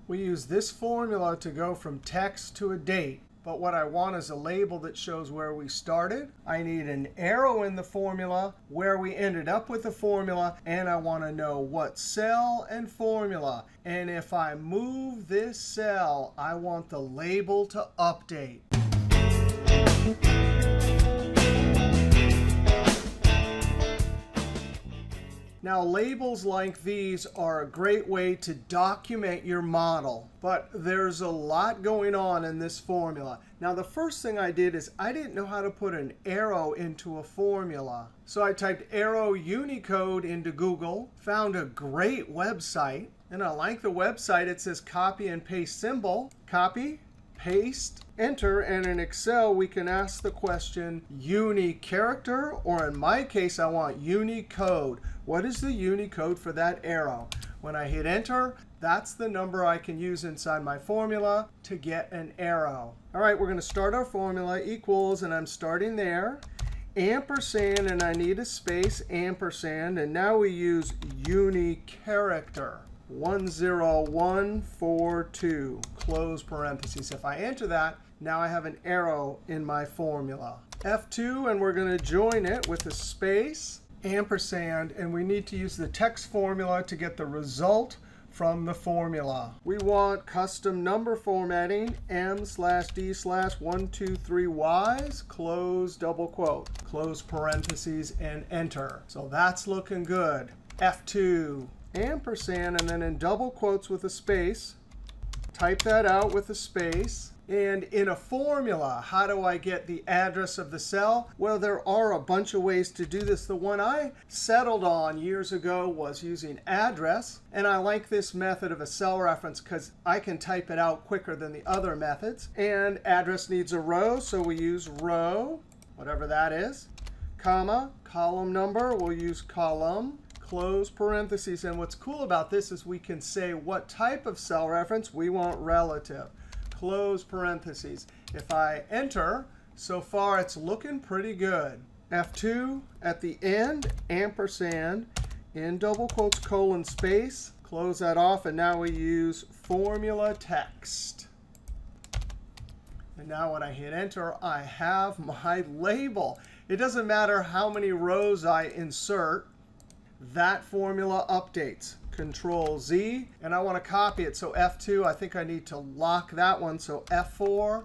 We use this formula to go from text to a date. But what I want is a label that shows where we started. I need an arrow in the formula where we ended up with the formula. And I want to know what cell and formula. And if I move this cell, I want the label to update. Now, labels like these are a great way to document your model. But there's a lot going on in this formula. Now, the first thing I did is I didn't know how to put an arrow into a formula. So I typed arrow Unicode into Google, found a great website. And I like the website. It says copy and paste symbol. Copy, paste, enter. And in Excel, we can ask the question UNICHAR, or in my case, I want Unicode. What is the Unicode for that arrow? When I hit enter, that's the number I can use inside my formula to get an arrow. All right, we're going to start our formula equals, and I'm starting there. Ampersand, and I need a space, ampersand. And now we use UNICHAR. 10142, close parentheses. If I enter that, now I have an arrow in my formula. F2, and we're going to join it with a space, ampersand, and we need to use the text formula to get the result from the formula. We want custom number formatting, m/d/123ys, close double quote, close parentheses, and enter. So that's looking good. F2, ampersand, and then in double quotes with a space, type that out with a space. And in a formula, how do I get the address of the cell? Well, there are a bunch of ways to do this. The one I settled on years ago was using address. And I like this method of a cell reference because I can type it out quicker than the other methods. And address needs a row, so we use row, whatever that is, comma, column number, we'll use column, close parentheses. And what's cool about this is we can say what type of cell reference we want relative. Close parentheses. If I enter, so far it's looking pretty good. F2 at the end, ampersand, in double quotes, colon, space. Close that off, and now we use FORMULATEXT. And now when I hit enter, I have my label. It doesn't matter how many rows I insert. That formula updates. Control Z, and I want to copy it. So F2, I think I need to lock that one. So F4,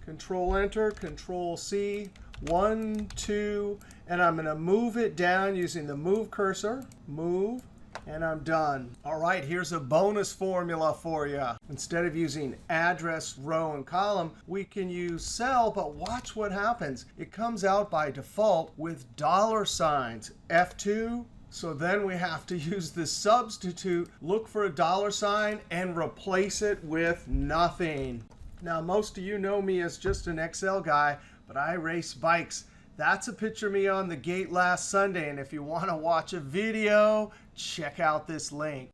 Control Enter, Control C, 1, 2, and I'm going to move it down using the move cursor. Move, and I'm done. All right, here's a bonus formula for you. Instead of using address, row, and column, we can use cell, but watch what happens. It comes out by default with dollar signs. F2. So then we have to use the substitute, look for a dollar sign, and replace it with nothing. Now, most of you know me as just an Excel guy, but I race bikes. That's a picture of me on the gate last Sunday. And if you want to watch a video, check out this link.